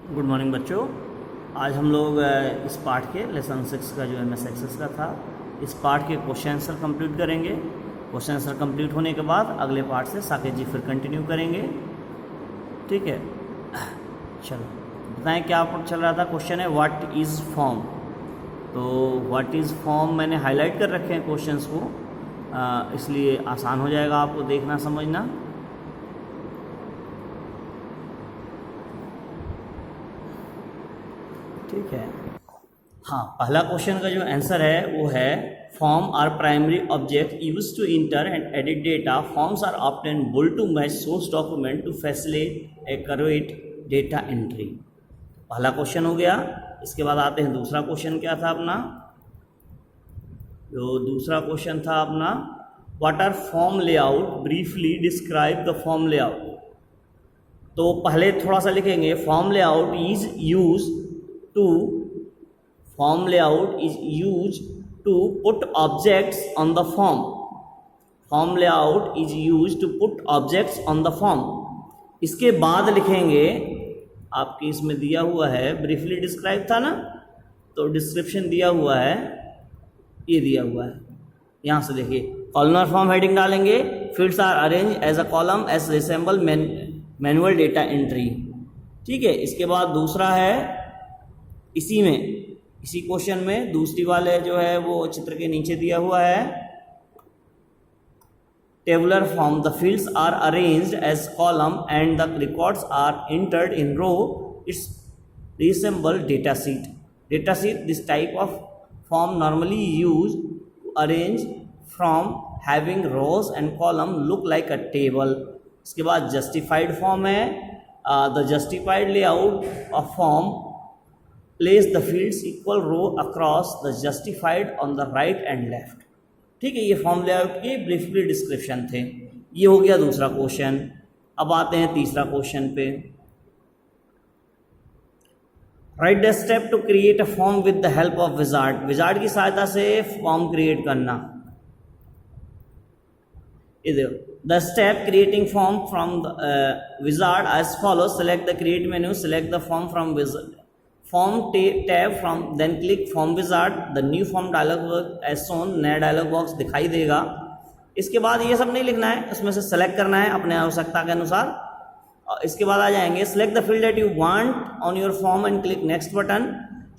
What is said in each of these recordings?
Good morning बच्चों। आज हम लोग इस पार्ट के लेसन 6 का जो एमएस एक्सेस का था, इस पार्ट के क्वेश्चन आंसर कंप्लीट करेंगे। क्वेश्चन आंसर कंप्लीट होने के बाद अगले पार्ट से साकेत जी फिर कंटिन्यू करेंगे। ठीक है, चलो बताएं क्या चल रहा था। क्वेश्चन है व्हाट इज़ फॉर्म। तो व्हाट इज़ फॉर्म मैंने हाईलाइट कर रखे हैं क्वेश्चंस को, इसलिए आसान हो जाएगा आपको देखना समझना। ठीक है, हाँ, पहला क्वेश्चन का जो आंसर है वो है form are primary object use to enter and edit data. Forms are often built to match source document to facilitate accurate data entry. पहला क्वेश्चन हो गया। इसके बाद आते हैं दूसरा क्वेश्चन। क्या था अपना? जो दूसरा क्वेश्चन था अपना, what are form layout, briefly describe the form layout. तो पहले थोड़ा सा लिखेंगे, form layout is use to form layout is used to put objects on the form. Form layout is used to put objects on the form. इसके बाद लिखेंगे, आपके इसमें दिया हुआ है ब्रीफली डिस्क्राइब था ना, तो डिस्क्रिप्शन दिया हुआ है, ये दिया हुआ है। यहाँ से देखिए, कॉलमर फॉर्म हेडिंग डालेंगे, fields are arrange as a column as resemble manual data entry. ठीक है, इसके बाद दूसरा है इसी क्वेश्चन में दूसरी वाले जो है वो चित्र के नीचे दिया हुआ है, tabular form, the fields are arranged as column and the records are entered in row, it's resemble data sheet. Data sheet, this type of form normally use to arrange from having rows and column look like a table. इसके बाद justified form है, the justified layout of form place the fields equal row across the justified on the right and left। ठीक है, ये form layout के briefly description थे। ये हो गया दूसरा क्वेश्चन। अब आते हैं तीसरा क्वेश्चन पे। Write the step to create a form with the help of wizard. Wizard की सहायता से फॉर्म क्रिएट करना। इधर the step creating form from wizard as follow, select the create menu, select the form from wizard, form tab from, then click form wizard, the new form dialog box as shown, नया dialog box दिखाई देगा। इसके बाद ये सब नहीं लिखना है, उसमें से सेलेक्ट करना है अपने आवश्यकता के अनुसार। इसके बाद आ जाएंगे, select the field that you want on your form and click next button,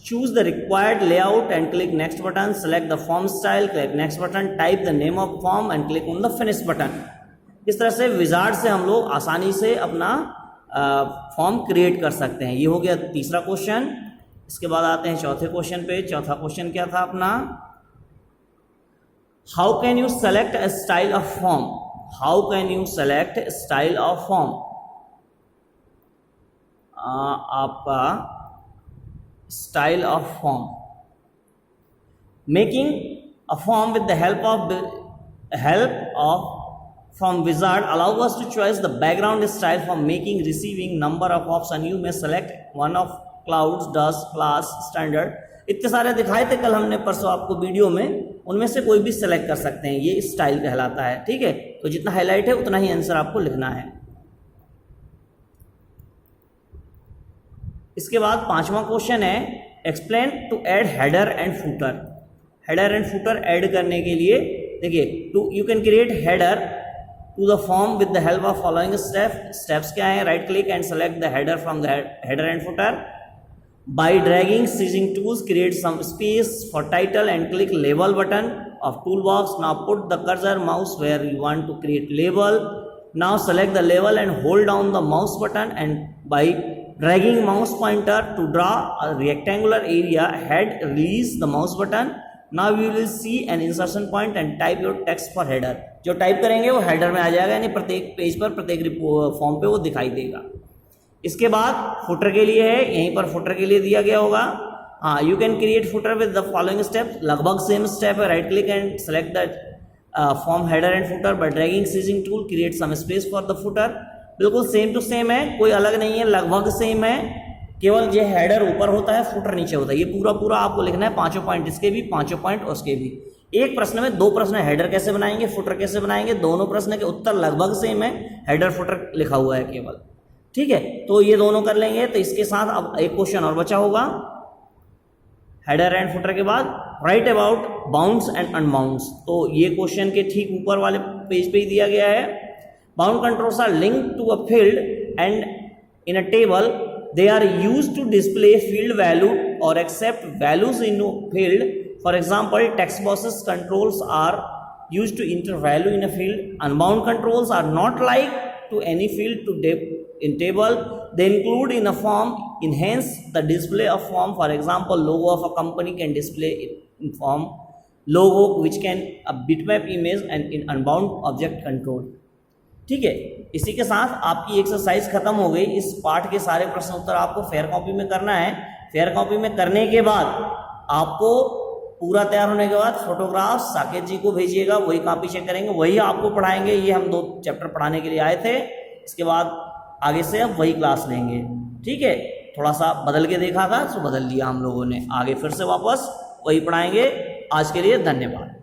choose the required layout and click next button, select the form style, click next button, type the name of form and click on the finish button. इस तरह से wizard से हम लोग आसानी से अपना form create कर सकते हैं। ये हो गया तीसरा क्वेश्चन। इसके बाद आते हैं चौथे क्वेश्चन पे। चौथा क्वेश्चन क्या था अपना? How can you select a style of form. How can you select style of form. आपका style of form, making a form with the help of from wizard allow us to choose the background style for making receiving number of option. You may select one of clouds, dust, class, standard। इतने सारे दिखाए थे कल हमने परसों आपको video में, उनमें से कोई भी सेलेक्ट कर सकते हैं, ये स्टाइल कहलाता है। ठीक है, तो जितना हाईलाइट है उतना ही आंसर आपको लिखना है। इसके बाद पांचवा क्वेश्चन है, explain to add header and footer. Header and footer add करने के लिए देखिए, to you can create header to the form with the help of following steps क्या है? Right click and select the header from the header and footer. By dragging sizing tools create some space for title and click label button of tool box. Now put the cursor mouse where you want to create label. Now select the label and hold down the mouse button and by dragging mouse pointer to draw a rectangular area head, release the mouse button. Now you will see an insertion point and type your text for header। जो type करेंगे वो header में आ जाएगा, यानी प्रत्येक page पर, प्रत्येक form पे वो दिखाई देगा। इसके बाद फुटर के लिए है, यहीं पर फुटर के लिए दिया गया होगा। हाँ, you can create footer with the following step. लगभग सेम स्टेप है, right click and select the form header and footer by dragging sizing tool, create some space for the footer. बिल्कुल सेम टू सेम है, कोई अलग नहीं है, लगभग same है, केवल ये हेडर ऊपर होता है, फुटर नीचे होता है। ये पूरा आपको लिखना है, पांचों पॉइंट इसके भी, पांचों पॉइंट उसके भी। एक प्रश्न में दो प्रश्न, हेडर कैसे बनाएंगे, फुटर कैसे बनाएंगे, दोनों प्रश्न के उत्तर लगभग सेम है, हेडर फुटर लिखा हुआ है केवल। ठीक है, तो ये दोनों कर लेंगे। तो इसके साथ अब एक क्वेश्चन और बचा होगा, हेडर एंड फुटर के बाद राइट अबाउट बाउंड्स एंड अनबाउंड्स। तो ये क्वेश्चन के ठीक ऊपर वाले पेज पे ही दिया गया है। Bound controls are linked to a field and in a table they are used to display field value और accept values in field. For example text boxes controls are used to enter value in a field. Unbound controls are not like to any field to in table. They include in a form, enhance the display of form. For example, logo of a company can display in form logo which can a bitmap image and in unbound object control. ठीक है, इसी के साथ आपकी exercise खत्म हो गई। इस पार्ट के सारे प्रश्न उत्तर आपको फेयर कॉपी में करना है। फेयर कॉपी में करने के बाद आपको पूरा तैयार होने के बाद फोटोग्राफ्स साकेत जी को भेजिएगा, वही कॉपी चेक करेंगे, वही आपको पढ़ाएंगे। ये हम 2 चैप्टर पढ़ाने के लिए आए थे, इसके बाद आगे से अब वही क्लास लेंगे। ठीक है, थोड़ा सा बदल के देखा था तो बदल लिया हम लोगों ने, आगे फिर से वापस वही पढ़ाएंगे। आज के लिए धन्यवाद।